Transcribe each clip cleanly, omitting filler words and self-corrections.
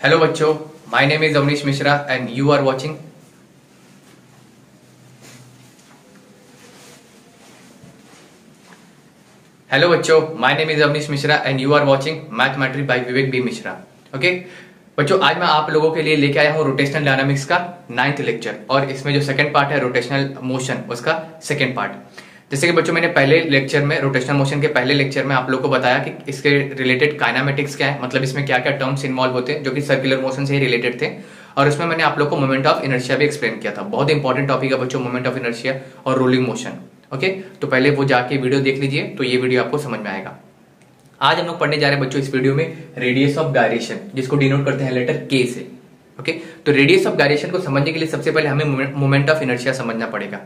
Hello बच्चों, my name is Avnish Mishra and you are watching hello बच्चों, my name is Avnish Mishra and you are watching mathematics by Vivek B Mishra. Okay बच्चों, आज मैं आप लोगों के लिए लेके आया हूं रोटेशनल डायनामिक्स का 9th लेक्चर और इसमें जो सेकंड पार्ट है रोटेशनल मोशन, उसका सेकंड पार्ट। जैसे कि बच्चों मैंने पहले लेक्चर में रोटेशनल मोशन के पहले लेक्चर में आप लोगों को बताया कि इसके रिलेटेड काइनेमेटिक्स क्या है, मतलब इसमें क्या क्या टर्म्स इन्वॉल्व होते हैं जो कि सर्कुलर मोशन से ही रिलेटेड थे। और उसमें मैंने आप लोग को मोमेंट ऑफ इनर्शिया भी एक्सप्लेन किया था। बहुत इंपॉर्टेंट टॉपिक है बच्चों, मोमेंट ऑफ इनर्शिया और रोलिंग मोशन। ओके, तो पहले वो जाके वीडियो देख लीजिए तो ये वीडियो आपको समझ में आएगा। आज हम लोग पढ़ने जा रहे हैं बच्चों इस वीडियो में रेडियस ऑफ गायरेशन, जिसको डिनोट करते हैं लेटर के से। ओके, तो रेडियस ऑफ गायरेशन को समझने के लिए सबसे पहले हमें मोमेंट ऑफ इनर्शिया समझना पड़ेगा।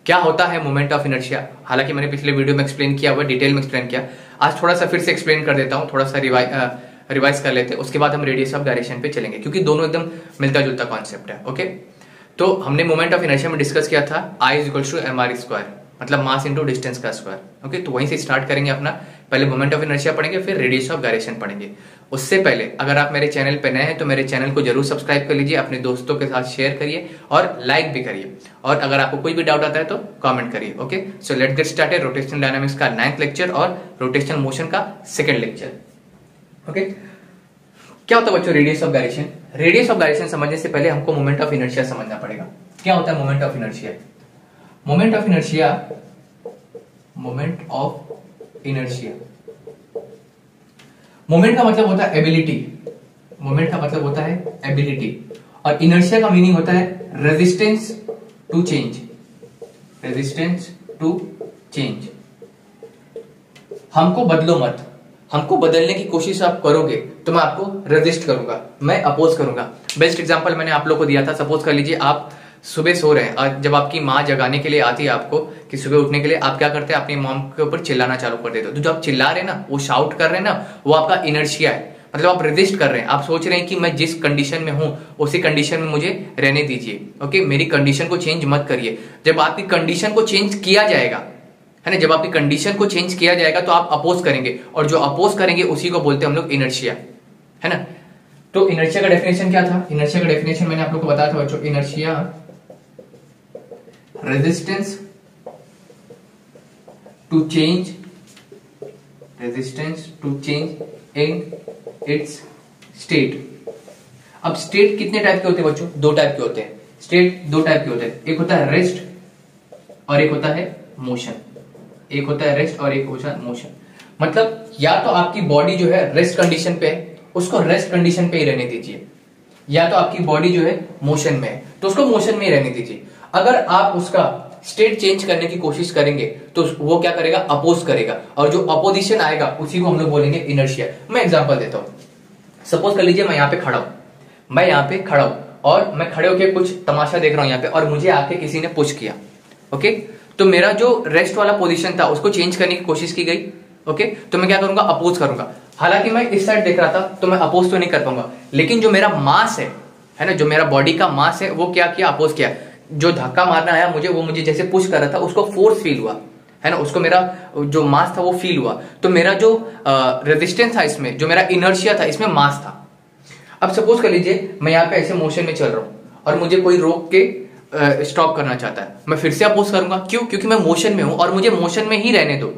क्या होता है मोमेंट ऑफ इनर्शिया? हालांकि मैंने पिछले वीडियो में एक्सप्लेन किया हुआ, डिटेल में एक्सप्लेन किया। आज थोड़ा सा फिर से एक्सप्लेन कर देता हूं, थोड़ा सा रिवाइज कर लेते हैं, उसके बाद हम रेडियस ऑफ गायरेशन पे चलेंगे क्योंकि दोनों एकदम मिलता जुलता कॉन्सेप्ट है। ओके, तो हमने मोमेंट ऑफ इनर्शिया में डिस्कस किया था I = mr², मतलब मास इंटू डिस्टेंस का स्क्वायर। ओके, तो वहीं से स्टार्ट करेंगे अपना। पहले मोमेंट ऑफ इनर्शिया पढ़ेंगे, फिर रेडियस ऑफ गायरेशन पढ़ेंगे। उससे पहले अगर आप मेरे चैनल पे नए हैं तो मेरे चैनल को जरूर सब्सक्राइब कर लीजिए, अपने दोस्तों के साथ शेयर करिए और लाइक भी करिए। और अगर आपको कोई भी डाउट आता है तो कमेंट करिए। Okay, so let's get started. Rotational dynamics का 9th लेक्चर और रोटेशनल मोशन का सेकंड लेक्चर। ओके, क्या होता है बच्चों radius of gyration? Radius of gyration समझने से पहले हमको मोमेंट ऑफ इनर्शिया समझना पड़ेगा। क्या होता है moment of inertia? Moment of inertia, moment of inertia, moment का मतलब होता है एबिलिटी। मोमेंट का मतलब होता है एबिलिटी और इनर्शिया का मीनिंग होता है resistance to change. Resistance to change. हमको बदलो मत, हमको बदलने की कोशिश आप करोगे तो मैं आपको रेजिस्ट करूंगा, मैं अपोज करूंगा। बेस्ट एग्जांपल मैंने आप लोग को दिया था। सपोज कर लीजिए आप सुबह सो रहे हैं और जब आपकी माँ जगाने के लिए आती है आपको कि सुबह उठने के लिए, आप क्या करते हैं? अपनी मॉम के ऊपर चिल्लाना चालू कर देते हो। तो जो आप चिल्ला रहे हैं ना, वो शाउट कर रहे हैं ना, वो आपका इनर्शिया है। मतलब आप रेजिस्ट कर रहे हैं, आप सोच रहे हैं कि मैं जिस कंडीशन में हूं उसी कंडीशन में मुझे रहने दीजिए। ओके, मेरी कंडीशन को चेंज मत करिए। जब आपकी कंडीशन को चेंज किया जाएगा, है ना, जब आपकी कंडीशन को चेंज किया जाएगा तो आप अपोज करेंगे और जो अपोज करेंगे उसी को बोलते हैं हम लोग इनर्शिया, है ना। तो इनर्शिया का डेफिनेशन क्या था? इनर्शिया का डेफिनेशन मैंने आप लोग को बताया था बच्चों। Inertia resistance to change, resistance to change in its state. अब स्टेट कितने टाइप के होते हैं बच्चों? दो टाइप के होते हैं। स्टेट दो टाइप के होते हैं, एक होता है रेस्ट और एक होता है मोशन। एक होता है रेस्ट और एक होता है मोशन। मतलब या तो आपकी बॉडी जो है रेस्ट कंडीशन पे है, उसको रेस्ट कंडीशन पे ही रहने दीजिए, या तो आपकी बॉडी जो है मोशन में है तो उसको मोशन में ही रहने दीजिए। अगर आप उसका स्टेट चेंज करने की कोशिश करेंगे तो वो क्या करेगा? अपोज करेगा, और जो अपोजिशन आएगा उसी को हम लोग बोलेंगे इनर्शिया। मैं एग्जांपल देता हूं। सपोज कर लीजिए मैं यहाँ पे खड़ा हूं, मैं यहाँ पे खड़ा हूं और मैं खड़े होकर कुछ तमाशा देख रहा हूं यहाँ पे, और मुझे आके किसी ने पुश किया। ओके, तो मेरा जो रेस्ट वाला पोजीशन था उसको चेंज करने की कोशिश की गई। ओके, तो मैं क्या करूंगा? अपोज करूंगा। हालांकि मैं इस साइड देख रहा था तो मैं अपोज तो नहीं कर पाऊंगा, लेकिन जो मेरा मास है ना, जो मेरा बॉडी का मास है, वो क्या किया? अपोज किया। जो धक्का मारना आया मुझे, वो मुझे जैसे पुश कर रहा था, उसको फोर्स फील हुआ, है ना, उसको मेरा जो मास था वो फील हुआ। तो मेरा जो रेजिस्टेंस था इसमें, जो मेरा इनर्शिया था इसमें मास था। अब सपोज कर लीजिए मैं यहाँ पे ऐसे मोशन में चल रहा हूं और मुझे कोई रोक के स्टॉप करना चाहता है, मैं फिर से अपोज करूंगा। क्यों? क्योंकि मैं मोशन में हूं और मुझे मोशन में ही रहने दो,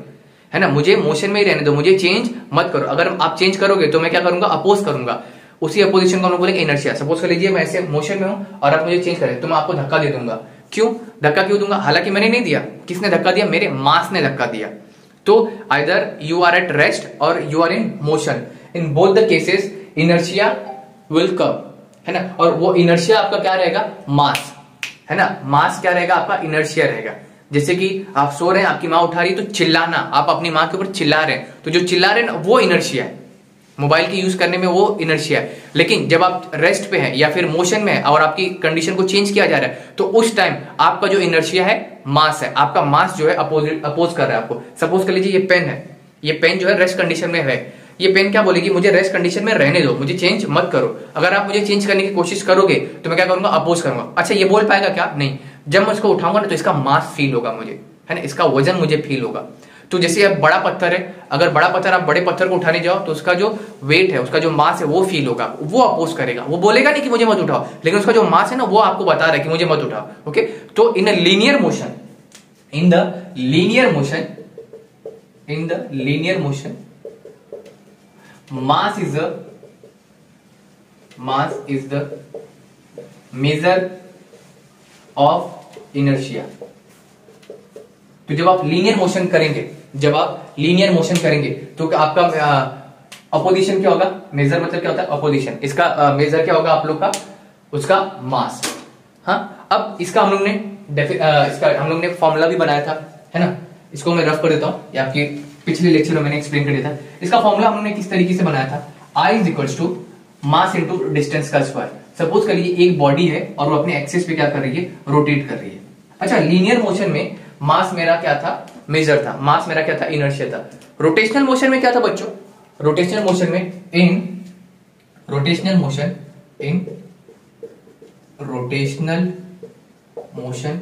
है ना, मुझे मोशन में ही रहने दो, मुझे चेंज मत करो। अगर आप चेंज करोगे तो मैं क्या करूंगा? अपोज करूंगा। उसी अपोजिशन को हम लोग बोलेंगे इनर्शिया। सपोज कर लीजिए मैं ऐसे मोशन में हूं और आप मुझे चेंज करें तो मैं आपको धक्का दे दूंगा। क्यों धक्का क्यों दूंगा? हालांकि मैंने नहीं दिया। किसने धक्का दिया? मेरे मास ने धक्का दिया। तो either you are at rest or you are in motion, in both the cases inertia will come, है ना। और वो इनर्शिया आपका क्या रहेगा? मास, है ना। मास क्या रहेगा? आपका इनर्शिया रहेगा। जैसे कि आप सो रहे हैं, आपकी माँ उठा रही है तो चिल्लाना, आप अपनी माँ के ऊपर चिल्ला रहे हैं, तो जो चिल्ला रहे हैं ना वो इनर्शिया है। मोबाइल की यूज करने में वो इनर्शिया है। लेकिन जब आप रेस्ट पे हैं या फिर मोशन में है और आपकी कंडीशन को चेंज किया जा रहा है तो उस टाइम आपका जो इनर्शिया है मास है। आपका मास जो है अपोज कर रहा है आपको। सपोज कर लीजिए ये पेन है, ये पेन जो है रेस्ट कंडीशन में है। ये पेन क्या बोलेगी? मुझे रेस्ट कंडीशन में रहने दो, मुझे चेंज मत करो। अगर आप मुझे चेंज करने की कोशिश करोगे तो मैं क्या करूंगा? अपोज करूंगा। अच्छा, ये बोल पाएगा क्या? नहीं। जब मैं इसको उठाऊंगा ना तो इसका मास फील होगा मुझे, है ना, इसका वजन मुझे फील होगा। तो जैसे अब बड़ा पत्थर है, अगर बड़ा पत्थर आप बड़े पत्थर को उठाने जाओ तो उसका जो वेट है, उसका जो मास है वो फील होगा, वो अपोज करेगा, वो बोलेगा नहीं कि मुझे मत उठाओ, लेकिन उसका जो मास है ना वो आपको बता रहा है कि मुझे मत उठाओ। ओके, तो in the linear motion, in the linear motion, in the linear motion, mass is the measure of inertia। तो जब आप लीनियर मोशन करेंगे, जब आप लीनियर मोशन करेंगे तो आपका अपोजिशन क्या होगा, मेजर मतलब क्या होता है अपोजिशन, इसका मेजर क्या होगा आप लोग का, उसका मास। हाँ, अब इसका हम लोग ने फॉर्मूला भी बनाया था, है ना, इसको मैं रफ कर देता हूं, ये आपकी पिछले लेक्चर में मैंने एक्सप्लेन कर दिया था। इसका फॉर्मूला हम लोग ने किस तरीके से बनाया था, I is equals to mass into distance का स्क्वायर। सपोज कर लीजिए एक बॉडी है और वो अपने एक्सिस पे क्या कर रही है, रोटेट कर रही है। अच्छा, लीनियर मोशन में मास मेरा क्या था, मेजर था, मास मेरा क्या था, इनर्शिया था। रोटेशनल मोशन में क्या था बच्चों, रोटेशनल मोशन में in rotational motion, in rotational motion,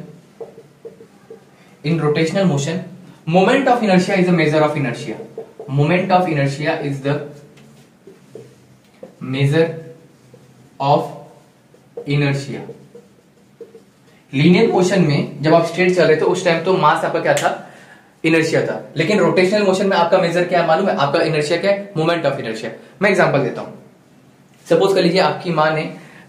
in rotational motion moment of inertia is the measure of inertia, moment of inertia is the measure of inertia। Linear motion में जब आप straight चल रहे थे उस टाइम तो मास आपका क्या था, इनर्शिया था, लेकिन रोटेशनल मोशन में आपका मेजर क्या है मालूम है, आपका इनर्शिया क्या है, मोमेंट ऑफ इनर्शिया। मैं एग्जांपल देता हूं, सपोज कर लीजिए आपकी माँ ने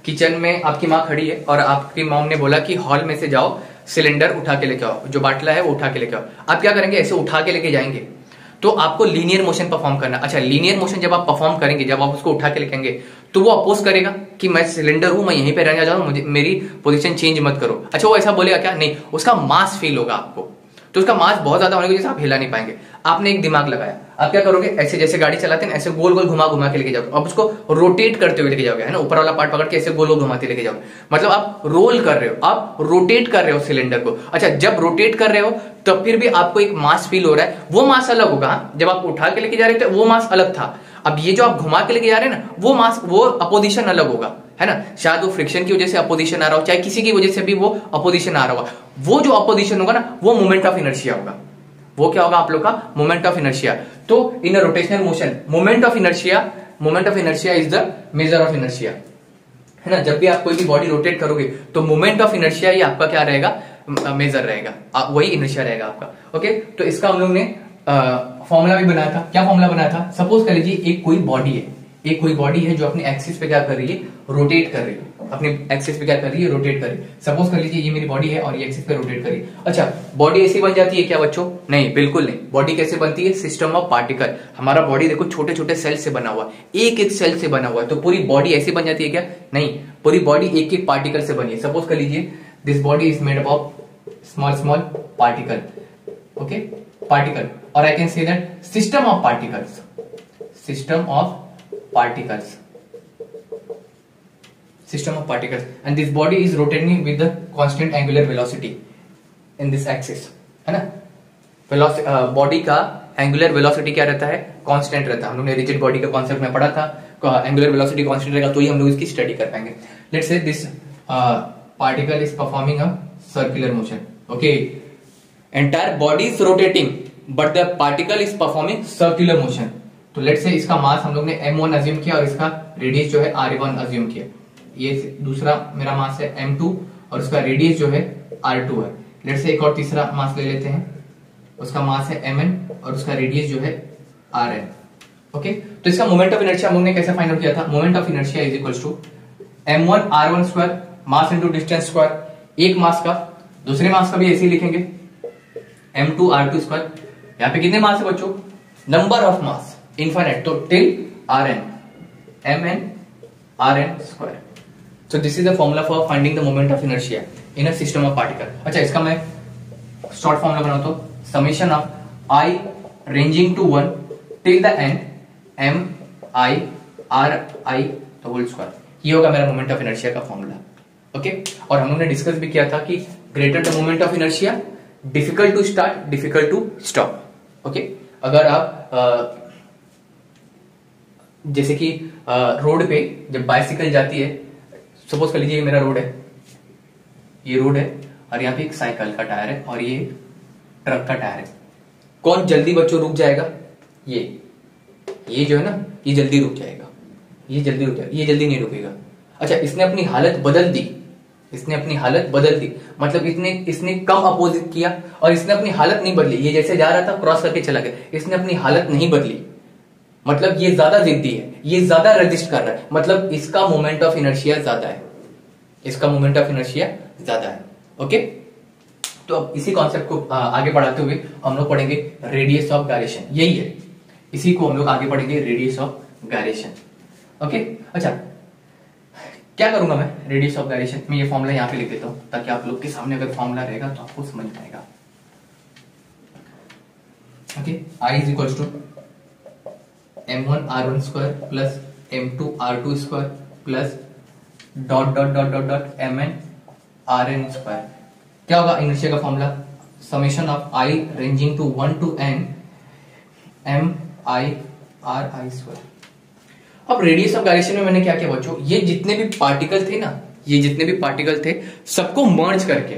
किचन में, आपकी माँ खड़ी है और आपकी मॉम ने बोला कि हॉल में से जाओ सिलेंडर उठा के लेके आओ, जो बाटला है वो उठा के लेके आओ। आप क्या करेंगे, ऐसे उठा के लेके जाएंगे, तो आपको लीनियर मोशन परफॉर्म करना। अच्छा, लीनियर मोशन जब आप परफॉर्म करेंगे, जब आप उसको उठा के लेके आएंगे तो वो अपोज करेगा कि मैं सिलेंडर हूं, मैं यहीं पे रहना चाहता हूं, मुझे मेरी पोजीशन चेंज मत करो। अच्छा, वो ऐसा बोलेगा क्या, नहीं, उसका मास फील होगा आपको, तो उसका मास बहुत ज्यादा होने की वजह से आप हिला नहीं पाएंगे। आपने एक दिमाग लगाया, आप क्या करोगे, ऐसे जैसे गाड़ी चलाते हैं ऐसे गोल गोल घुमा घुमा के लेके जाओगे, अब उसको रोटेट करते हुए लेके जाओगे, है ना, ऊपर वाला पार्ट पकड़ के ऐसे गोल गोल घुमाते लेके जाओगे, मतलब आप रोल कर रहे हो, आप रोटेट कर रहे हो सिलेंडर को। अच्छा, जब रोटेट कर रहे हो तब फिर भी आपको एक मास फील हो रहा है, वो मास अलग होगा। जब आप उठा के लेके जा रहे थे वो मास अलग था, अब ये जो आप घुमा के लेके जा रहे हैं ना, वो मास, वो अपोजिशन अलग होगा, है ना। शायद वो फ्रिक्शन की वजह से अपोजिशन आ रहा हो, चाहे किसी की वजह से भी वो अपोजिशन आ रहा होगा, वो जो अपोजिशन होगा ना वो मोमेंट ऑफ इनर्शिया होगा। वो क्या होगा आप लोग का, मोमेंट ऑफ इनर्शिया। तो in a rotational motion moment of inertia is the measure of inertia, है ना। जब भी आप कोई भी बॉडी रोटेट करोगे तो मोमेंट ऑफ इनर्शिया ही आपका क्या रहेगा, मेजर रहेगा, वही इनर्शिया रहेगा आपका। ओके, तो इसका हम लोग ने फॉर्मूला भी बनाया था। क्या फॉर्मूला बनाया था, सपोज कर लीजिए एक कोई बॉडी है जो अपने एक्सिस पे क्या कर रही है, रोटेट कर रही है, अपने एक्सिस पे क्या कर रही है, रोटेट कर रही है। सपोज कर लीजिए ये मेरी बॉडी है और ये एक्सिस पे रोटेट कर रही है। अच्छा, बॉडी ऐसी बन जाती है क्या बच्चों, नहीं, बिल्कुल नहीं। बॉडी कैसे बनती है, सिस्टम ऑफ पार्टिकल। हमारा बॉडी देखो छोटे छोटे सेल से बना हुआ है, एक एक सेल से बना हुआ है, तो पूरी बॉडी ऐसी बन जाती है क्या, नहीं, पूरी बॉडी एक एक पार्टिकल से बनी है। सपोज कर लीजिए this body is made up of small small particle, okay, particle, और I can say that system of particles, system of particles, and this body is rotating with the constant angular velocity in this axis, है ना। Body का angular velocity क्या रहता है, constant रहता है। हम लोग ने रिजिड बॉडी का कॉन्सेप्ट में पढ़ा था, एंगुलर वेलोसिटी कांस्टेंट रहेगा तो ही हम लोग इसकी स्टडी कर पाएंगे। Let's say this particle is performing a circular motion, okay, entire body is rotating but the particle is performing circular motion. तो लेट्स से इसका मास हम लोग ने m1 अज्यूम किया और इसका रेडियस जो है r1 अज्यूम किया। ये दूसरा मेरा मास है m2 और उसका रेडियस जो है r2 है। लेट्स से एक और तीसरा मास ले लेते हैं, उसका मास है mn और उसका रेडियस जो है rn। ओके, तो इसका मोमेंट ऑफ इनर्शिया हम लोग ने कैसे फाइंड आउट किया था, moment of inertia is equals to m1 r1 square mass into distance square. एक मास का दूसरे मास का भी ऐसे ही लिखेंगे, m2 r2 स्क्वायर। यहाँ पे कितने मास है बच्चों, नंबर ऑफ मास इनफाइनाइट, तो till Rn, Mn Rn square. So this is the formula for finding the moment of inertia in a system of particle। अच्छा, इसका मैं शॉर्ट फॉर्मूला बनाता हूं, summation of I ranging to 1 till the end M I R I the whole square। ये होगा मेरा moment of inertia का formula. Okay, और हम लोगों ने डिस्कस भी किया था कि greater the moment of inertia, difficult to start, difficult to stop. Okay, अगर आप जैसे कि रोड पे जब बाइसिकल जाती है, सपोज कर लीजिए ये मेरा रोड है, ये रोड है और यहाँ पे एक साइकिल का टायर है और ये ट्रक का टायर है। कौन जल्दी बच्चों रुक जाएगा? ये जो है ना, ये जल्दी रुक जाएगा, ये जल्दी रुक जाएगा, ये जल्दी नहीं रुकेगा। अच्छा, इसने अपनी हालत बदल दी, इसने अपनी हालत बदल दी, मतलब इसने कम अपोजिट किया और इसने अपनी हालत नहीं बदली। ये जैसे जा रहा था क्रॉस करके चला गया, इसने अपनी हालत नहीं बदली, मतलब ये ज्यादा जिद्दी है, ये ज्यादा रेजिस्ट कर रहा है, मतलब इसका मोमेंट ऑफ इनर्शिया ज्यादा है, इसका मोमेंट ऑफ इनर्शिया ज्यादा है। ओके, तो अब इसी कॉन्सेप्ट को आगे बढ़ाते हुए हम लोग पढ़ेंगे रेडियस ऑफ गायरेशन। यही है, इसी को हम लोग आगे पढ़ेंगे, रेडियस ऑफ गायरेशन। ओके, अच्छा क्या करूंगा मैं रेडियस ऑफ गायरेशन में? ये फॉर्मूला यहां पे लिख देता हूं ताकि आप लोग के सामने अगर फॉर्मूला रहेगा तो आपको समझ में आएगा। Okay, I is equal to m1r1 square plus m2r2 square plus dot dot dot dot dot mn rn square. क्या होगा इनर्शिया का formula? Summation of I ranging to 1 to n m i r i square. अब radius of gyration में मैंने क्या किया बच्चों, ये जितने भी पार्टिकल थे ना, ये जितने भी पार्टिकल थे सबको मर्ज करके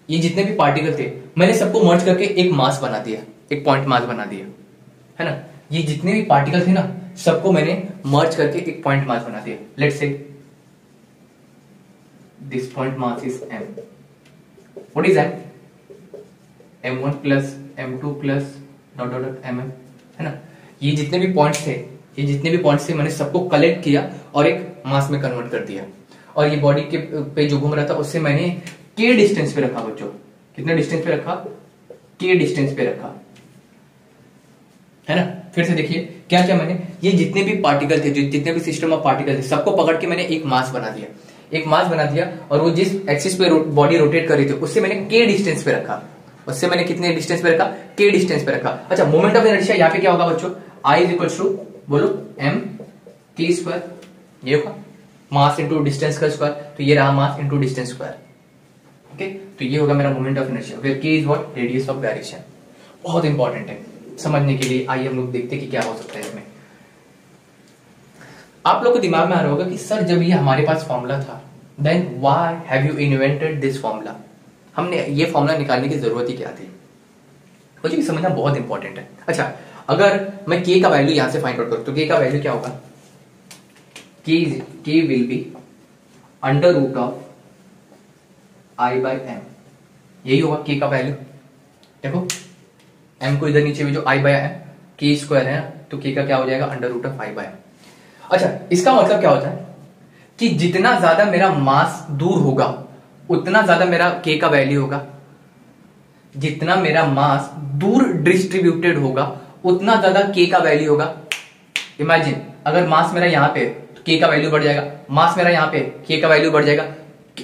ये जितने भी पार्टिकल थे मैंने सबको मर्ज करके एक मास बना दिया, एक पॉइंट मास बना दिया, है ना। ये जितने भी पार्टिकल थे ना सबको मैंने मर्ज करके एक पॉइंट मास बना दिया। Let's say this point mass is m। What is m? m1 plus m2 plus dot dot dot mm, है ना। ये जितने भी पॉइंट्स थे मैंने सबको कलेक्ट किया और एक मास में कन्वर्ट कर दिया, और ये बॉडी के पे जो घूम रहा था उससे मैंने k डिस्टेंस पे रखा बच्चों। कितने डिस्टेंस पे रखा? k डिस्टेंस पे रखा, है ना। फिर से देखिए क्या क्या मैंने, ये जितने भी पार्टिकल थे, जितने भी सिस्टम ऑफ पार्टिकल थे सबको पकड़ के मैंने एक मास बना दिया, और वो जिस एक्सिस पे बॉडी रोटेट कर रही थी उससे मैंने k डिस्टेंस पे रखा, उससे मैंने कितने डिस्टेंस पे रखा? k डिस्टेंस पे रखा। अच्छा, मोमेंट ऑफ इनर्शिया यहाँ पे क्या होगा बच्चों? I इज इक्वल टू बोलो m k स्क्वायर, ये होगा मास इंटू डिस्टेंस का स्क्वायर, तो ये रहा mass into distance square. Okay, तो ये होगा मेरा moment of inertia, where k is what? Radius of gyration. बहुत इंपॉर्टेंट है समझने के लिए। आइए हम लोग देखते हैं कि क्या हो सकता है इसमें। आप लोग को दिमाग में आ रहा होगा कि सर जब ये हमारे पास फॉर्मूला था, then why have you invented this formula? हमने ये फॉर्मूला निकालने की जरूरत ही क्या थी? मुझे समझना बहुत इंपॉर्टेंट है। अच्छा, अगर मैं k का वैल्यू यहां से फाइंड आउट करूं तो k का वैल्यू क्या होगा? k will be under root of i by m, यही होगा k का वैल्यू। देखो m को इधर नीचे भी जो i by m k square है ना, तो k का क्या हो जाएगा? Under root of i by m। अच्छा, इसका मतलब क्या होता है कि जितना ज्यादा मेरा मास दूर होगा उतना ज्यादा मेरा k का वैल्यू होगा, जितना मेरा मास दूर डिस्ट्रीब्यूटेड होगा उतना ज्यादा k का वैल्यू होगा। इमेजिन अगर मास मेरा यहाँ पे तो k का वैल्यू बढ़ जाएगा, मास मेरा यहाँ पे k का वैल्यू बढ़ जाएगा।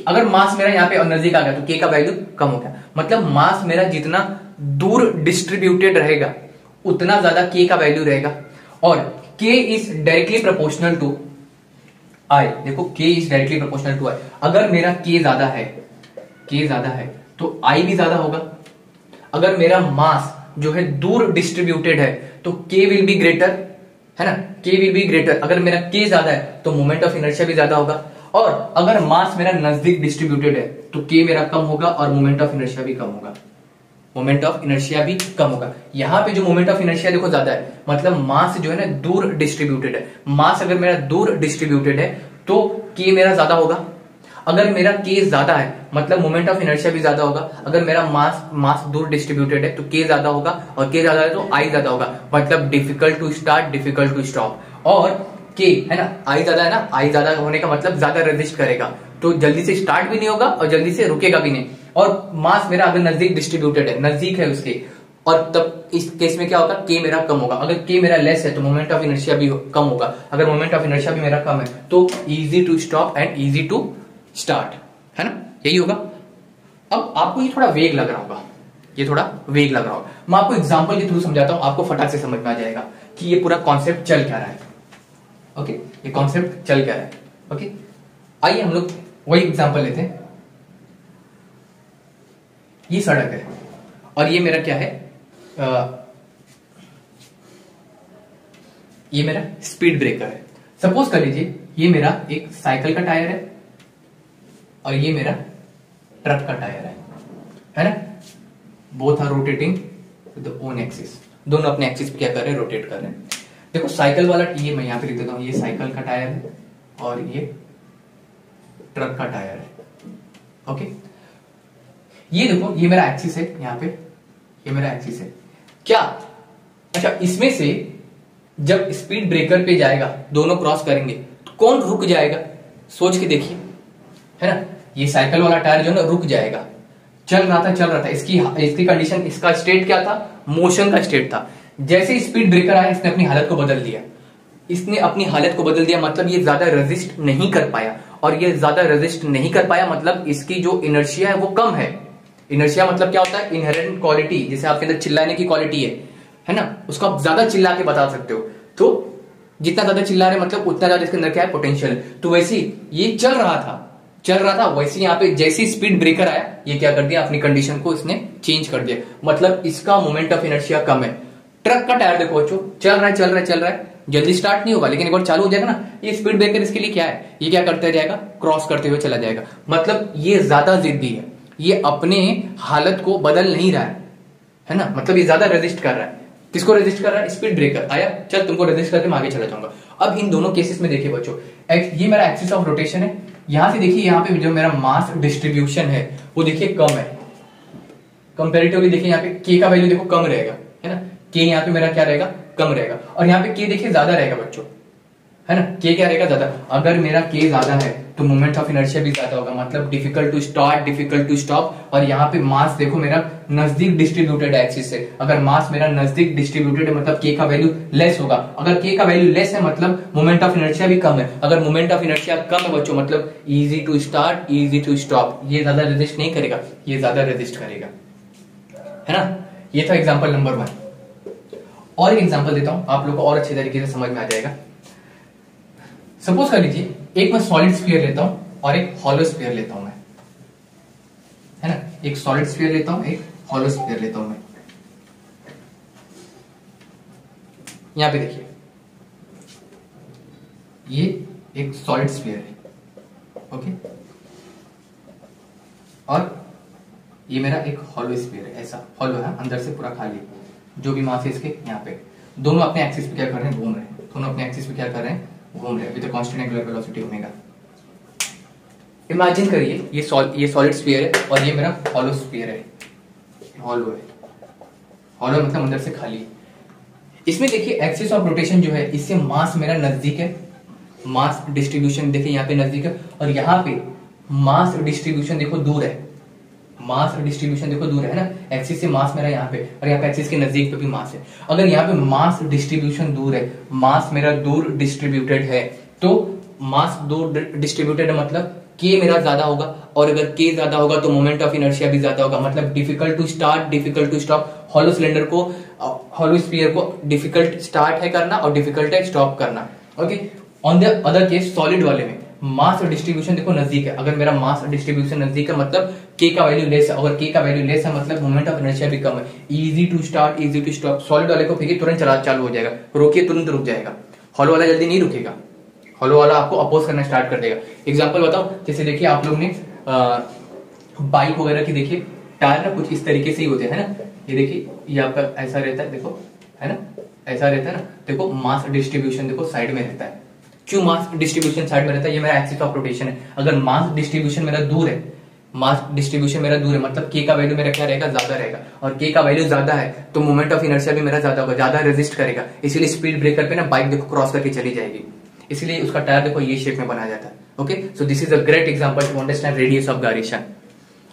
अगर मास मेरा यहाँ पे और नजदीक आ गया तो k का वैल्यू कम हो गया। मतलब मास मेरा जितना दूर डिस्ट्रीब्यूटेड रहेगा उतना ज्यादा k का वैल्यू रहेगा, और k is directly proportional to i। देखो k is directly proportional to i। अगर मेरा k ज्यादा है तो i भी ज्यादा होगा। अगर मेरा मास जो है दूर डिस्ट्रीब्यूटेड है तो k विल बी ग्रेटर, है ना, k विल बी ग्रेटर। अगर मेरा k ज्यादा है तो मोमेंट ऑफ इनर्शिया भी ज्यादा होगा, और अगर मास मेरा नजदीक डिस्ट्रीब्यूटेड है तो k मेरा कम होगा और मोमेंट ऑफ इनर्शिया भी कम होगा, मोमेंट ऑफ इनर्शिया भी कम होगा। यहां पे जो मोमेंट ऑफ इनर्शिया देखो ज्यादा है, मतलब मास जो है ना दूर डिस्ट्रीब्यूटेड है। मास अगर मेरा दूर डिस्ट्रीब्यूटेड है तो k मेरा ज्यादा होगा। अगर मेरा k ज्यादा है मतलब मोमेंट ऑफ इनर्शिया भी ज्यादा होगा। अगर मेरा मास दूर डिस्ट्रीब्यूटेड है तो k ज्यादा होगा, और k ज्यादा है तो i ज्यादा होगा, मतलब difficult to start, difficult to stop. और k है ना, i ज्यादा है ना, i ज्यादा होने का मतलब ज्यादा रेजिस्ट करेगा, तो जल्दी से स्टार्ट भी नहीं होगा और जल्दी से रुकेगा भी नहीं। और मास मेरा अगर नजदीक डिस्ट्रीब्यूटेड है, नजदीक है उसके, और तब इस केस में क्या होगा? k मेरा कम होगा। अगर k मेरा लेस है तो मोमेंट ऑफ इनर्शिया भी कम होगा। अगर मोमेंट ऑफ इनर्शिया भी मेरा कम है तो easy to stop and easy to start, है ना, यही होगा। अब आपको ये थोड़ा वेग लग रहा होगा, मैं आपको एग्जांपल के थ्रू समझाता हूं, आपको फटाक से समझ में आ जाएगा कि ये पूरा कॉन्सेप्ट चल क्या रहा है। ओके, ये कॉन्सेप्ट चल क्या रहा है। ओके, आइए हम लोग वही एग्जांपल लेते हैं। ये सड़क है और ये मेरा क्या है? ये मेरा स्पीड ब्रेकर है। सपोज कर लीजिए ये मेरा एक साइकिल का टायर है और ये मेरा ट्रक का टायर है ना। Both are rotating with own axis, दोनों अपने एक्सिस पे क्या कर रहे हैं, रोटेट कर रहे हैं। देखो साइकिल वाला, ये मैं यहां पे लिख देता हूं, ये साइकिल का टायर है और ये ट्रक का टायर है। ओके, ये देखो ये मेरा एक्सिस है, यहां पे ये मेरा एक्सिस है क्या। अच्छा, इसमें से जब स्पीड ब्रेकर पे जाएगा, दोनों क्रॉस करेंगे, तो कौन रुक जाएगा, सोच के देखिए, है ना। ये साइकिल वाला टायर जो है ना रुक जाएगा, चल रहा था, इसकी कंडीशन, इसका स्टेट क्या था, मोशन का स्टेट था। जैसे स्पीड ब्रेकर आया, इसने अपनी हालत को बदल दिया, मतलब ये ज्यादा रेजिस्ट नहीं कर पाया, और ये ज्यादा रेजिस्ट नहीं कर पाया मतलब इसकी जो इनर्शिया है वो कम है। इनर्शिया मतलब क्या होता है, इनहेरेंट क्वालिटी, जैसे आपके अंदर चिल्लाने की क्वालिटी है ना, उसको आप ज्यादा चिल्ला के बता सकते हो। तो जितना ज्यादा चिल्ला रहे मतलब उतना ज्यादा इसके अंदर क्या है, पोटेंशियल है। तो वैसे ये चल रहा था, वैसे यहाँ पे जैसे स्पीड ब्रेकर आया, ये क्या कर दिया, अपनी कंडीशन को इसने चेंज कर दिया, मतलब इसका मोमेंट ऑफ इनर्शिया कम है। ट्रक का टायर देखो बच्चों, चल रहा है, जल्दी स्टार्ट नहीं होगा, लेकिन एक बार चालू हो जाएगा ना, ये स्पीड ब्रेकर इसके लिए क्या है, ये क्या करते जाएगा, क्रॉस करते हुए चला जाएगा। मतलब ये ज्यादा जिद्दी है, ये अपने हालत को बदल नहीं रहा है ना, मतलब ये ज्यादा रेजिस्ट कर रहा है। किसको रेजिस्ट कर रहा है, स्पीड ब्रेकर आया, चल तुमको रेजिस्ट करके मैं आगे चला जाऊंगा। अब इन दोनों केसेस में देखिए बच्चों, ये मेरा एक्सिस ऑफ रोटेशन है, यहां से देखिए यहाँ पे जो मेरा मास डिस्ट्रीब्यूशन है वो देखिए कम है, कंपेरेटिवली देखिए यहाँ पे के का वैल्यू देखो कम रहेगा, है ना, के यहाँ पे मेरा क्या रहेगा, कम रहेगा, और यहाँ पे के देखिए ज्यादा रहेगा बच्चों, है ना, के क्या रहेगा, ज्यादा। अगर मेरा के ज्यादा है तो मोमेंट ऑफ इनर्शिया भी ज्यादा होगा, मतलब difficult to start, difficult to stop. और यहाँ पे मास देखो मेरा नजदीक डिस्ट्रीब्यूटेड है एक्सिस से, अगर मास मेरा नजदीक डिस्ट्रीब्यूटेड है मतलब के का वैल्यू लेस होगा, अगर के का वैल्यू लेस है मतलब मोमेंट ऑफ इनर्शिया भी कम है, अगर मोमेंट ऑफ इनर्शिया कम है बच्चों मतलब easy to start, easy to stop, ये ज्यादा रेजिस्ट नहीं करेगा, ये ज्यादा रेजिस्ट करेगा, है ना। ये था एग्जाम्पल नंबर 1। और एक एग्जाम्पल देता हूं, आप लोग को और अच्छे तरीके से समझ में आ जाएगा। सपोज कर लीजिए एक मैं सॉलिड स्फीयर लेता हूं और एक हॉलो स्फीयर लेता हूं मैं, है ना, एक सॉलिड स्फीयर लेता हूं, एक हॉलो स्फीयर लेता हूं मैं। यहां पे देखिए ये एक सॉलिड स्फीयर है, ओके, और ये मेरा एक हॉलो स्फीयर है, ऐसा हॉलो है, अंदर से पूरा खाली, जो भी मास है इसके यहाँ पे, दोनों अपने एक्सिस पे क्या कर रहे हैं, घूम रहे हैं, दोनों अपने एक्सिस पे क्या कर रहे हैं, घूम रहे हैं with constant angular velocity omega. Imagine करिए ये सॉलिड स्फीयर है और ये मेरा हॉलो स्फीयर है, हॉलो है, हॉलो मतलब अंदर से खाली है। इसमें देखिए एक्सिस ऑफ रोटेशन जो है, इससे मास मेरा नजदीक है, मास डिस्ट्रीब्यूशन देखिए यहाँ पे नजदीक है, और यहाँ पे मास डिस्ट्रीब्यूशन देखो दूर है, मास डिस्ट्रीब्यूशन देखो दूर है ना, एक्सिस से मास मेरा यहाँ पे, और यहाँ पे एक्सिस के नजदीक पे भी मास है। अगर यहाँ पे मास डिस्ट्रीब्यूशन दूर है, मास मेरा दूर डिस्ट्रीब्यूटेड है, तो मास दूर डिस्ट्रीब्यूटेड है मतलब के मेरा ज्यादा होगा, और अगर के ज्यादा होगा तो मोमेंट ऑफ इनर्शिया भी ज्यादा होगा, मतलब difficult to start, difficult to stop. Hollow cylinder को, हॉलो स्फीयर को डिफिकल्ट स्टार्ट है करना और डिफिकल्ट है स्टॉप करना, okay. On the other case solid वाले में मास डिस्ट्रीब्यूशन देखो नजदीक है, अगर मेरा मास डिस्ट्रीब्यूशन नजदीक है मतलब के का वैल्यू लेस है, अगर के का वैल्यू लेस है मतलब मोमेंट ऑफ इनर्शिया भी कम है, easy to start, easy to stop. Solid वाले को फेंकिए तुरंत चालू हो जाएगा, रोकिए तुरंत रुक जाएगा, हॉलो वाला जल्दी नहीं रुकेगा, हॉलो वाला आपको अपोज करना स्टार्ट कर देगा। एग्जांपल बताओ, जैसे देखिए आप लोग ने बाइक वगैरह की देखिए टायर ना कुछ इस तरीके से ही होते हैं ना, ये देखिए ये आपका ऐसा रहता है, देखो है ना, ऐसा रहता है ना, देखो मास डिस्ट्रीब्यूशन देखो साइड में रहता है। क्यों मास डिस्ट्रीब्यूशन साइड में रहता है, ये मेरा एक्सिस ऑफ रोटेशन है। अगर मास डिस्ट्रीब्यूशन मेरा दूर है, मास डिस्ट्रीब्यूशन मेरा दूर है मतलब के का वैल्यू मेरा क्या रहेगा, ज्यादा रहेगा, और के का वैल्यू ज्यादा है तो मोमेंट ऑफ इनर्शिया भी मेरा ज्यादा होगा, ज्यादा रेजिस्ट करेगा, इसीलिए स्पीड ब्रेकर पे ना बाइक देखो क्रॉस करके चली जाएगी, इसलिए उसका टायर देखो ये शेप में बनाया जाता है, okay. So this is a great example to understand radius of gyration,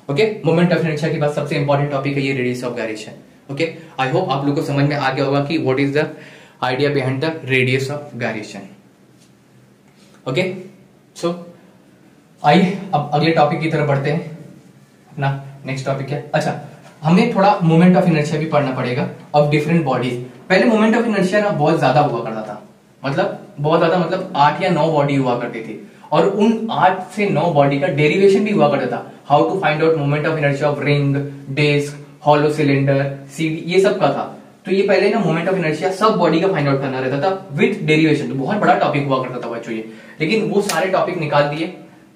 okay. Moment of inertia के बाद सबसे इंपॉर्टेंट टॉपिक है ये radius of gyration, okay. I hope आप लोग को समझ में आ गया होगा कि what is the idea behind the radius of gyration, okay. So आइए अब अगले टॉपिक की तरफ बढ़ते हैं। अपना नेक्स्ट टॉपिक क्या, अच्छा हमें थोड़ा मोमेंट ऑफ इनर्शिया भी पढ़ना पड़ेगा ऑफ डिफरेंट बॉडीज। पहले मोमेंट ऑफ इनर्शिया ना बहुत ज्यादा हुआ करता था, मतलब बहुत ज्यादा, मतलब 8 या 9 बॉडी हुआ करती थी, और उन 8 से 9 बॉडी का डेरिवेशन भी हुआ करता था। How to find out moment of inertia of ring, disc, hollow cylinder, CD, ये सब का था। तो ये पहले ना मोमेंट ऑफ इनर्शिया सब बॉडी का फाइंड आउट करना रहता था विद डेरिवेशन। तो बहुत बड़ा टॉपिक हुआ करता था बच्चों ये, लेकिन वो सारे टॉपिक निकाल दिए।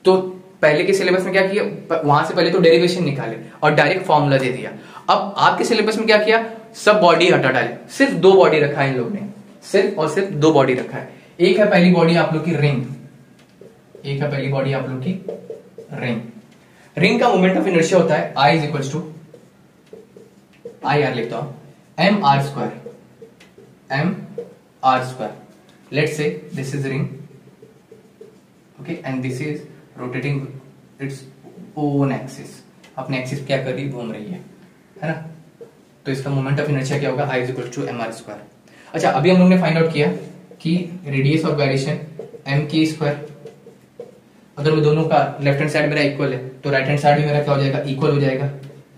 तो पहले के सिलेबस में क्या किया, वहां से पहले तो डेरिवेशन निकाले और डायरेक्ट फॉर्मूला दे दिया। अब आपके सिलेबस में क्या किया, सब बॉडी हटा डाले, सिर्फ 2 बॉडी रखा है इन लोग ने, सिर्फ और सिर्फ 2 बॉडी रखा है। एक है पहली बॉडी आप लोग की रिंग, एक है पहली बॉडी आप लोग की रिंग। रिंग का मोमेंट ऑफ इनर्शिया होता है I is equal to I R लिखता हूं mr², mr²। Let's say this is ring, okay, and this is rotating its own axis, अपने एक्सिस क्या कर रही, घूम रही है ना। तो इसका मोमेंट ऑफ इनर्शिया क्या होगा, I is equal to mr²। अच्छा, अभी हम लोग ने फाइंड आउट किया कि रेडियस ऑफ गायरेशन mk²। अगर वो दोनों का लेफ्ट हैंड साइड मेरा इक्वल है तो राइट हैंड साइड भी मेरा क्या हो जाएगा, इक्वल हो जाएगा।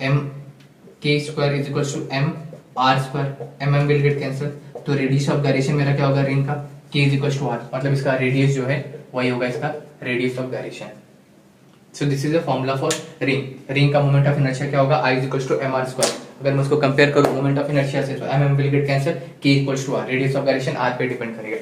mk² is equal to mr², mm will get cancel, तो रेडियस ऑफ गायरेशन मेरा क्या होगा रिंग का, k is equal to r, मतलब इसका रेडियस जो है वही होगा इसका radius of gyration. So this is the formula for ring. Ring का मोमेंट ऑफ इनर्शिया क्या होगा, I is equal to mr²। अगर मैं उसको कंपेयर करूं मोमेंट ऑफ इनर्शिया से तो mm will get cancel, k equal to r, radius of gyration r पे डिपेंड करेगा।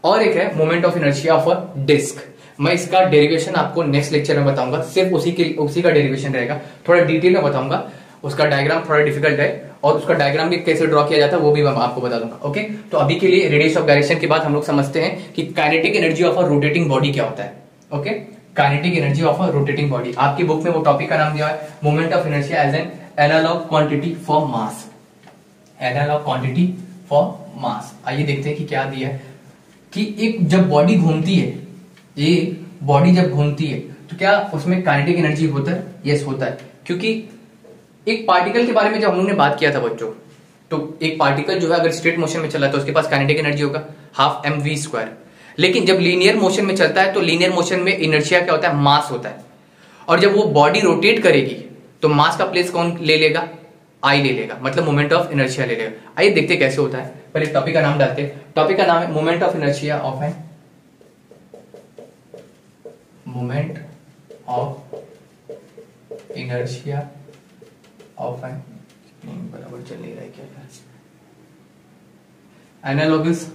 और एक है moment of inertia of a disc. मैं इसका डेरिवेशन आपको नेक्स्ट लेक्चर में बताऊंगा, सिर्फ उसी का डेरिवेशन रहेगा, थोड़ा डिटेल में बताऊंगा। उसका डायग्राम थोड़ा डिफिकल्ट है और उसका डायग्राम भी कैसे ड्रॉ किया जाता है वो भी मैं आपको बता दूंगा। ओके, तो अभी के लिए रेडियस ऑफ गायरेशन के बाद हम लोग समझते हैं कि kinetic energy of a rotating body क्या होता है। Okay, kinetic energy of a rotating body, आपकी बुक में वो टॉपिक का नाम दिया है moment of inertia as an analog quantity for mass, analog quantity for mass. आइए देखते हैं कि क्या दिया है कि एक जब बॉडी घूमती है, ये बॉडी जब घूमती है तो क्या उसमें काइनेटिक एनर्जी होता है, यस होता है। क्योंकि एक पार्टिकल के बारे में जब हम लोग ने बात किया था बच्चों, तो एक पार्टिकल जो है अगर स्ट्रेट मोशन में चला है तो उसके पास काइनेटिक एनर्जी होगा हाफ mv²। लेकिन जब लीनियर मोशन में चलता है तो लीनियर मोशन में इनर्शिया क्या होता है, मास होता है। और जब वो बॉडी रोटेट करेगी तो मास का प्लेस कौन ले लेगा, I ले लेगा, मतलब मोमेंट ऑफ इनर्शिया ले लेगा। आइए देखते कैसे होता है, पहले टॉपिक का नाम डालते हैं। टॉपिक का नाम है moment of inertia of an moment of inertia of an, बराबर चल नहीं रहा है क्या यार, analogous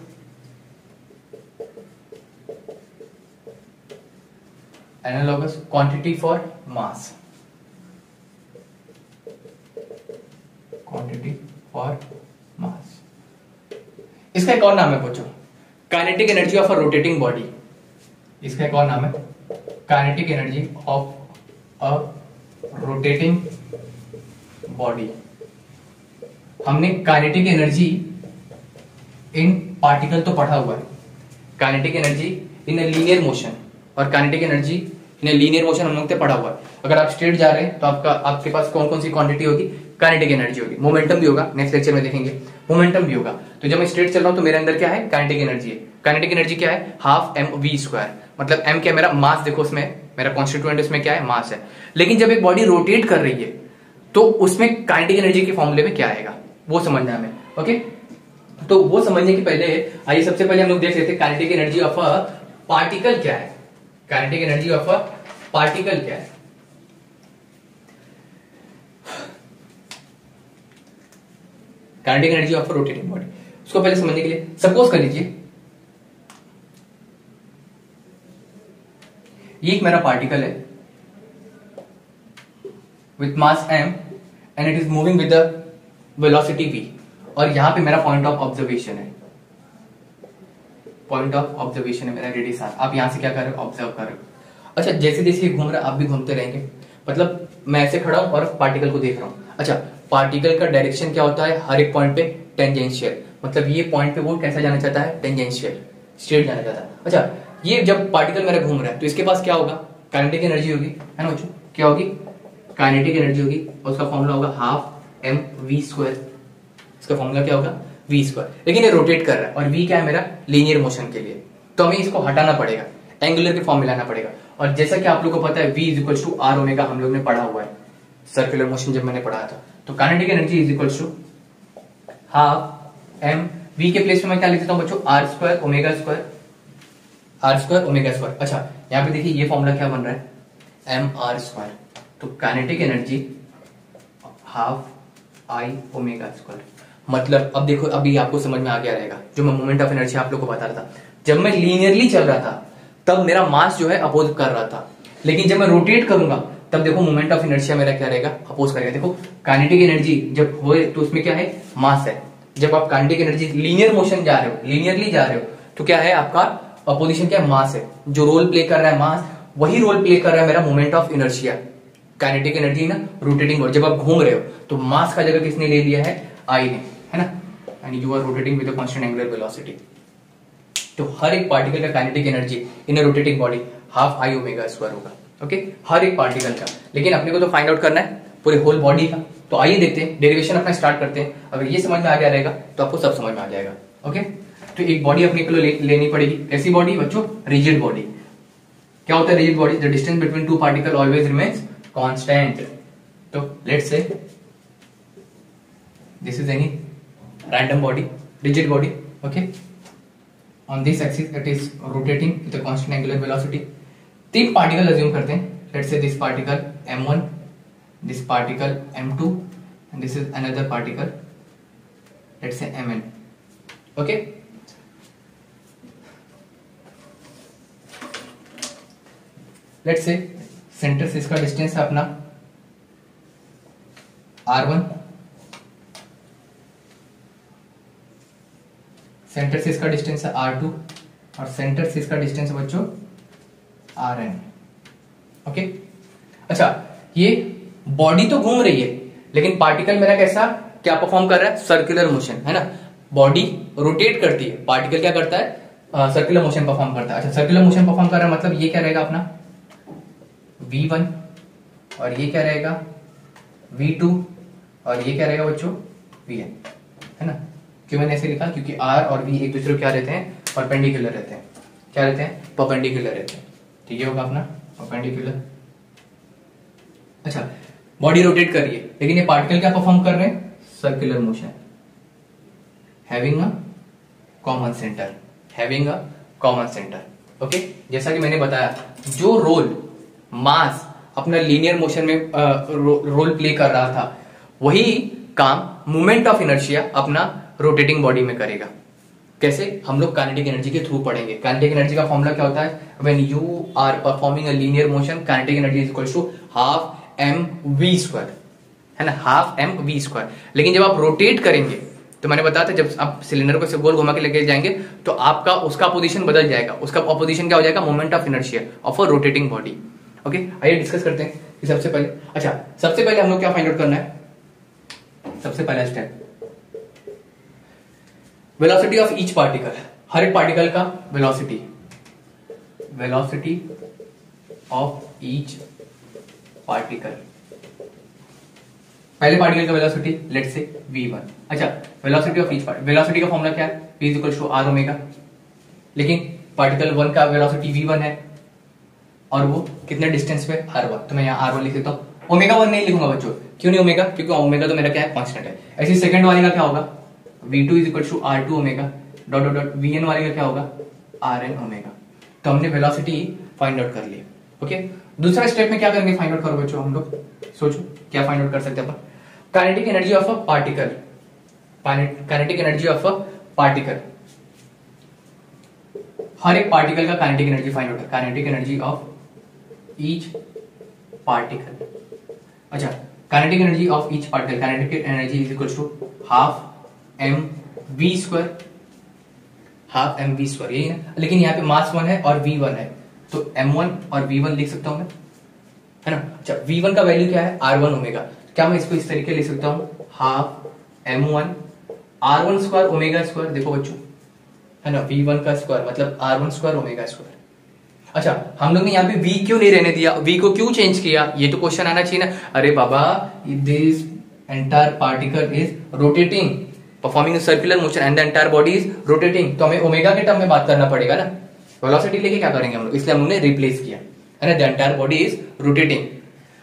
analogous quantity for mass, quantity for mass. इसका एक और नाम है बच्चों kinetic energy of a rotating body. इसका एक और नाम है kinetic energy of a rotating body. हमने काइनेटिक एनर्जी इन पार्टिकल तो पढ़ा हुआ है, kinetic energy in a linear motion और kinetic energy in a linear motion हम लोग ने पढ़ा हुआ है। अगर आप स्ट्रेट जा रहे हैं तो आपके पास कौन कौन सी क्वांटिटी होगी, काइनेटिक एनर्जी होगी, मोमेंटम भी होगा, नेक्स्ट लेक्चर में देखेंगे, मोमेंटम भी होगा। तो जब मैं स्ट्रेट चल रहा हूं तो मेरे अंदर क्या है, काइनेटिक एनर्जी है। काइनेटिक एनर्जी क्या है, हाफ mv², मतलब m क्या मेरा मास, देखो उसमें मेरा कॉन्स्टिट्यूएंट उसमें क्या है, मास है। लेकिन जब एक बॉडी रोटेट कर रही है तो उसमें काइनेटिक एनर्जी के फॉर्मूले में क्या आएगा वो समझना है हमें। ओके, तो वो समझने के पहले आइए सबसे पहले हम लोग देख लेते हैं kinetic energy of a particle क्या है। Kinetic energy of a particle क्या है, kinetic energy of a rotating body. उसको पहले समझने के लिए सपोज कर लीजिए ये एक मेरा पार्टिकल है with mass m and it is moving with the velocity v, और यहां पे मेरा पॉइंट ऑफ ऑब्जर्वेशन है, पॉइंट ऑफ ऑब्जर्वेशन है मेरा रेडियस r। आप यहां से क्या कर रहे हो, ऑब्जर्व कर रहे हो। अच्छा, जैसे जैसे घूम रहा है आप भी घूमते रहेंगे, मतलब मैं ऐसे खड़ा हूं और पार्टिकल को देख रहा हूं। अच्छा, पार्टिकल का डायरेक्शन क्या होता है, हर एक पॉइंट पे टेंजेंशियल, मतलब ये पॉइंट पे वो कैसा जाना चाहता है, टेंजेंशियल, स्ट्रेट जाना चाहता है। अच्छा, ये जब पार्टिकल मेरा घूम रहा है तो इसके पास क्या होगा, काइनेटिक एनर्जी होगी, है ना बच्चों, क्या होगी, काइनेटिक एनर्जी होगी, और उसका फॉर्मूला होगा हाफ mv²। इसका फॉर्मूला क्या होगा, v²। लेकिन ये रोटेट कर रहा है और v क्या है मेरा, लीनियर मोशन के लिए, तो हमें इसको हटाना पड़ेगा, एंगुलर के फॉर्म में लाना पड़ेगा। और जैसा कि आप लोगों को पता है v is equal to r omega, हम लोग ने पढ़ा हुआ है सर्कुलर मोशन जब मैंने पढ़ा था। तो kinetic energy is equal to half m, v के प्लेस में मैं क्या लिख देता हूं बच्चों, r² ओमेगा²। अच्छा, यहाँ पे देखिए ये फॉर्मूला क्या बन रहा है, mr²। तो काइनेटिक एनर्जी हाफ I ओमेगा²। मतलब अब देखो, अभी आपको समझ में आ गया रहेगा जो मैं मोमेंट ऑफ इनर्शिया आप लोग को बता रहा था। जब मैं लीनियरली चल रहा था तब मेरा मास जो है अपोज कर रहा था, लेकिन जब मैं रोटेट करूंगा तब देखो मोमेंट ऑफ इनर्शिया मेरा क्या रहेगा, अपोज करेगा। देखो काइनेटिक एनर्जी जब होए तो उसमें क्या है, मास है। जब आप काइनेटिक एनर्जी लीनियर मोशन जा रहे हो, लीनियरली जा रहे हो, तो क्या है आपका अपोजिशन, क्या है, मास है। जो रोल प्ले कर रहा है मास, वही रोल प्ले कर रहा है मेरा moment of inertia. Kinetic energy ना रोटेटिंग बॉडी, जब आप घूम रहे हो तो मास का जगह किसने ले लिया है, आई ने, है ना, and you are rotating with a constant angular velocity. तो हर एक पार्टिकल का kinetic energy in a rotating body half I omega square होगा। ओके, हर एक पार्टिकल का। लेकिन अपने को तो फाइंड आउट करना है पूरे होल बॉडी का। तो आइए देखते हैं, डेरिवेशन अपना स्टार्ट करते हैं। अगर ये समझ में आ गया रहेगा तो आपको सब समझ में आ जाएगा। ओके, तो एक बॉडी अपने को लेनी पड़ेगी। कैसी बॉडी बच्चों, रिजिड बॉडी। क्या होता है rigid body, the distance between two particle always remains constant. तो let's say this is any random body, rigid body. Okay, on this axis it is rotating with a constant angular velocity. तीन particle assume करते हैं। Let's say this particle m1, this particle m2, and this is another particle, let's say mn. Okay, let's say centre से इसका distance है अपना r1, centre से इसका distance है r2 और सेंटर से इसका डिस्टेंस है बच्चों rn। ओके, अच्छा, ये बॉडी तो घूम रही है लेकिन पार्टिकल मेरा कैसा क्या परफॉर्म कर रहा है, सर्कुलर मोशन, है ना। बॉडी रोटेट करती है, पार्टिकल क्या करता है, सर्कुलर मोशन परफॉर्म करता है। अच्छा, सर्कुलर मोशन परफॉर्म कर रहा है मतलब ये क्या रहेगा अपना v1 और ये क्या रहेगा v2 और ये क्या रहेगा बच्चों vn, है ना। क्यों मैंने ऐसे लिखा, क्योंकि r और v एक दूसरे को क्या रहते हैं, परपेंडिकुलर रहते हैं। क्या रहते हैं, परपेंडिकुलर रहते हैं। ठीक है, होगा अपना परपेंडिकुलर। अच्छा, बॉडी रोटेट कर रही है लेकिन ये पार्टिकल क्या परफॉर्म कर रहे हैं, circular motion, having a common centre, having a common centre. Okay, जैसा कि मैंने बताया, जो रोल मास अपना लीनियर मोशन में रोल प्ले कर रहा था, वही काम मोमेंट ऑफ इनर्शिया अपना रोटेटिंग बॉडी में करेगा। कैसे, हम लोग काइनेटिक एनर्जी के थ्रू पढ़ेंगे। काइनेटिक एनर्जी का फॉर्मूला क्या होता है, when you are performing a linear motion, kinetic energy is equal to half mv square, है ना, हाफ mv स्क्वायर। लेकिन जब आप रोटेट करेंगे तो मैंने बताया था, जब आप सिलेंडर को गोल घुमा के लेके जाएंगे तो आपका उसका पोजीशन बदल जाएगा। उसका अपोजिशन क्या हो जाएगा, moment of inertia of a rotating body. Okay, आइए डिस्कस करते हैं कि सबसे पहले, अच्छा सबसे पहले हम लोग क्या फाइंड आउट करना है, सबसे पहला step velocity of each particle. हर एक पार्टिकल का velocity, velocity of each particle. पहले पार्टिकल का वेलोसिटी लेट्स से v1। अच्छा, velocity of each particle, velocity का फॉर्मूला क्या है, v is equal to r omega. लेकिन पार्टिकल 1 का वेलोसिटी v1 है और वो कितने डिस्टेंस पे, r1, तो मैं यहाँ r1 लिख देता हूँ। ओमेगा 1 नहीं लिखूंगा बच्चों, क्यों नहीं ओमेगा, क्योंकि ओमेगा तो मेरा क्या है, कांस्टेंट है। ऐसी सेकंड वाले का क्या होगा, v2 is equal to r2 omega dot dot dot, vn वाले का क्या होगा, rn ओमेगा। तो हमने वेलोसिटी फाइंड आउट कर ली। ओके, दूसरा स्टेप में क्या करेंगे, फाइंड आउट करो बच्चों, हम लोग सोचो क्या फाइंड आउट कर सकते हैं अपन। Kinetic energy of a particle, kinetic energy of a particle. हर एक पार्टिकल का काइनेटिक एनर्जी फाइंड आउट है, kinetic energy of each particle. अच्छा, kinetic energy of each particle, kinetic energy is equal to half mv square, half mv square, यही है। लेकिन यहाँ पे मास 1 है और v1 है, तो m1 और v1 लिख सकता हूं मैं, है ना। अच्छा, v1 का वैल्यू क्या है, r1 ओमेगा। क्या मैं इसको इस तरीके लिख सकता हूं, half m1 r1 square omega square. देखो बच्चों, है ना, v1 का स्क्वायर मतलब r1 स्क्वायर ओमेगा स्क्वायर। अच्छा, हम लोग ने यहाँ पे v क्यों नहीं रहने दिया, v को क्यों चेंज किया, ये तो क्वेश्चन आना चाहिए ना। अरे बाबा, this entire particle is rotating, performing circular motion and the entire body is rotating, तो हमें ओमेगा के टर्म में बात करना पड़ेगा ना। वेलोसिटी लेके क्या करेंगे हम लोग, इसलिए हम लोग ने रिप्लेस किया, है ना, the entire body is rotating.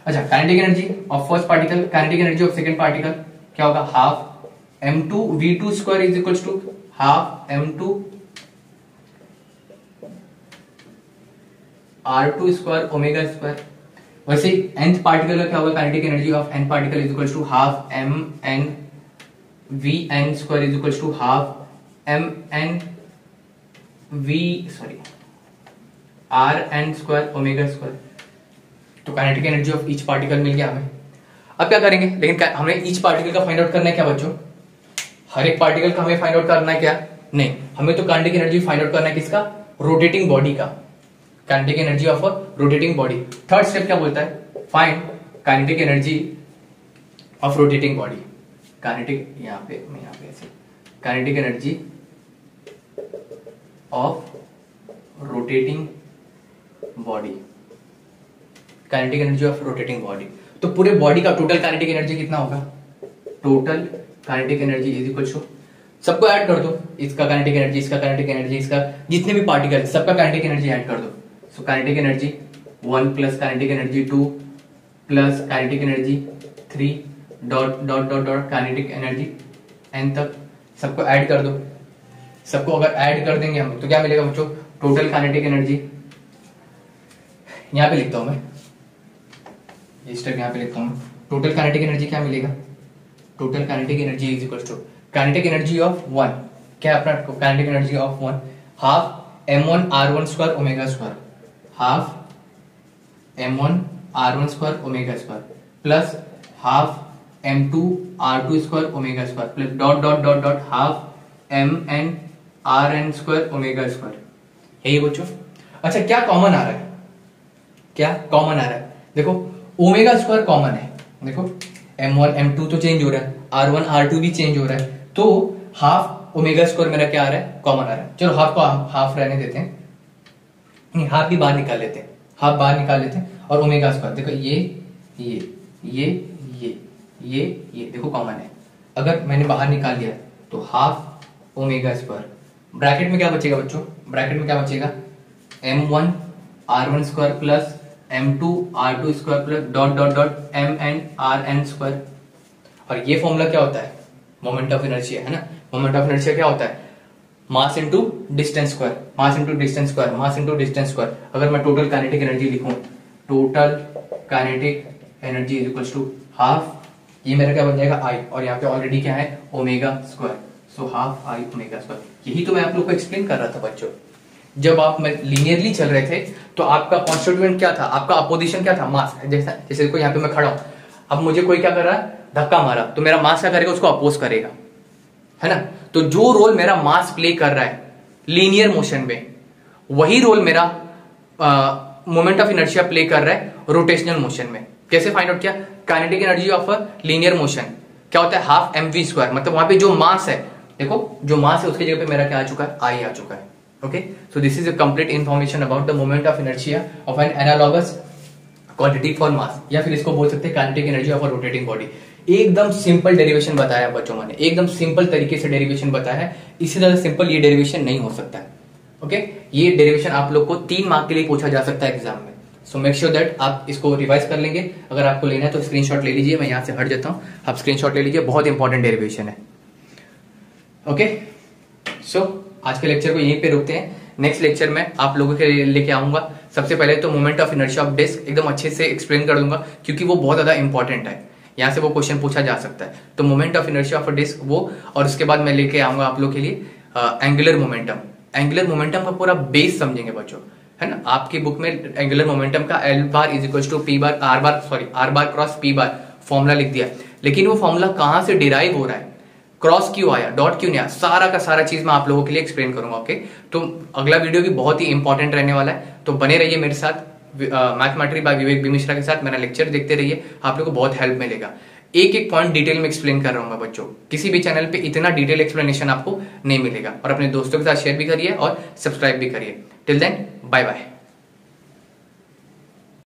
अच्छा, kinetic energy of first particle, kinetic energy of second particle क्या होगा, half m2 v2 square is equal to half m2 r2 square omega square. वैसे nth पार्टिकल का क्या होगा, kinetic energy of n particle is equal to half mn V N square is equal to half M N R N square omega square. तो kinetic energy of each particle मिल गया हमें। अब क्या करेंगे, लेकिन हमें ईच पार्टिकल का find out करना है क्या बच्चों? हर एक पार्टिकल का हमें फाइंड आउट करना है क्या? नहीं, हमें तो काइनेटिक एनर्जी फाइंड आउट करना है किसका? रोटेटिंग बॉडी का, kinetic energy of a rotating body. Third step क्या बोलता है? Find kinetic energy of rotating body. Kinetic यहाँ पे ऐसे, kinetic energy of rotating body, kinetic energy of rotating body. तो पूरे बॉडी का टोटल काइनेटिक एनर्जी कितना होगा? Total kinetic energy is equal to, सबको ऐड कर दो, इसका काइनेटिक एनर्जी, इसका काइनेटिक एनर्जी, इसका जितने भी पार्टिकल सबका काइनेटिक एनर्जी ऐड कर दो। So kinetic energy 1 plus kinetic energy 2 plus kinetic energy 3 dot dot dot dot kinetic energy n तक, सबको ऐड कर दो। सबको अगर ऐड कर देंगे हम तो क्या मिलेगा बच्चों? टोटल काइनेटिक एनर्जी, यहां पे लिखता हूं मैं, ये स्टेप यहां पे लिखता हूं। टोटल काइनेटिक एनर्जी क्या मिलेगा? Total kinetic energy is equal to kinetic energy of 1, क्या अपना kinetic energy of 1 half m1 r1 square omega square, half m1 r1 square omega square plus half m2 r2 square omega square plus dot dot dot dot half mn rn square omega square. यही बच्चों। अच्छा, क्या common आ रहा है? क्या common आ रहा है? देखो ओमेगा स्क्वायर कॉमन है, देखो m1 m2 तो चेंज हो रहा है, r1 r2 भी चेंज हो रहा है, तो हाफ ओमेगा स्क्वायर मेरा क्या आ रहा है? कॉमन आ रहा है। चलो हाफ को हाफ रहने देते हैं, नहीं हाफ भी बाहर निकाल लेते हैं, हाफ बाहर निकाल लेते हैं और ओमेगा स्क्वायर देखो ये देखो कॉमन है। अगर मैंने बाहर निकाल लिया तो हाफ ओमेगा स्क्वायर, ब्रैकेट में क्या बचेगा बच्चों? ब्रैकेट में क्या बचेगा? m1 r1 square plus m2 r2 square plus dot dot dot mn rn square. और ये फॉर्मूला क्या होता है? मोमेंट ऑफ इनर्शिया, है ना। मोमेंट ऑफ इनर्शिया क्या होता है? Mass into distance square, mass into distance square, mass into distance square. अगर मैं टोटल काइनेटिक एनर्जी लिखूं, total kinetic energy is equal to half, ये मेरा क्या बन जाएगा? आई, और यहाँ पे ऑलरेडी क्या है? Omega square, so half I omega square. यही तो मैं आप लोग को एक्सप्लेन कर रहा था बच्चों। जब आप लीनियरली चल रहे थे तो आपका कॉन्स्टिट्यूएंट क्या था? आपका अपोजिशन क्या था? मास। जैसे देखो यहाँ पे मैं खड़ा हूं, अब मुझे कोई क्या कर रहा है? धक्का मारा, तो मेरा मास क्या करेगा? उसको अपोज करेगा, है ना। तो जो रोल मेरा मास प्ले कर रहा है लीनियर मोशन में, वही रोल मेरा मोमेंट ऑफ इनर्शिया प्ले कर रहा है रोटेशनल मोशन में। कैसे फाइंड आउट किया? Kinetic energy of a linear motion क्या होता है? हाफ mv स्क्वायर, मतलब वहां पे जो मास है, देखो जो मास है उसकी जगह पे मेरा क्या आ चुका है? आई आ चुका है। Okay, so this is a complete information about the moment of inertia of an analogous quantity for mass, या फिर इसको बोल सकते हैं kinetic energy of a rotating body. एकदम सिंपल डेरिवेशन बताया बच्चों मैंने, एकदम सिंपल तरीके से डेरिवेशन बताया है। इससे ज्यादा सिंपल ये डेरिवेशन नहीं हो सकता है। ओके, ये डेरिवेशन आप लोग को 3 मार्क के लिए पूछा जा सकता है एग्जाम में। सो मेक श्योर दैट आप इसको रिवाइज कर लेंगे। अगर आपको लेना है तो स्क्रीनशॉट ले लीजिए, मैं यहां से हट जाता हूं, आप स्क्रीनशॉट ले लीजिए, बहुत इंपॉर्टेंट डेरिवेशन है। ओके, सो आज के लेक्चर को यहीं पे रोकते हैं। नेक्स्ट लेक्चर में आप लोगों के लिए लेके आऊंगा। सबसे पहले तो moment of inertia of disc एकदम अच्छे से एक्सप्लेन कर दूंगा, क्योंकि वो बहुत ज्यादा इंपॉर्टेंट है, यहां से वो क्वेश्चन पूछा जा सकता है। तो moment of inertia of disc वो, और उसके बाद मैं लेके आऊंगा आप लोग के लिए एंगुलर मोमेंटम। एंगुलर मोमेंटम का पूरा बेस समझेंगे बच्चों, है ना। आपकी बुक में एंगुलर मोमेंटम का L bar is equal to P bar R bar cross P bar formula लिख दिया, लेकिन वो फॉर्मूला कहां से डिराइव हो रहा है, क्रॉस क्यों आया, डॉट क्यों नहीं आया, सारा का सारा चीज मैं आप लोगों के लिए एक्सप्लेन करूंगा। ओके, तो अगला वीडियो भी बहुत ही इंपॉर्टेंट रहने वाला है, तो बने रहिए मेरे साथ mathematics by Vivek B Mishra के साथ। मेरा लेक्चर देखते रहिए, आप लोगों को बहुत हेल्प मिलेगा। एक एक पॉइंट डिटेल में एक्सप्लेन कर रहा हूं मैं बच्चों, किसी भी चैनल पे इतना डिटेल एक्सप्लेनेशन आपको नहीं मिलेगा। और अपने दोस्तों के साथ शेयर भी करिए और सब्सक्राइब भी करिए। Till then bye bye.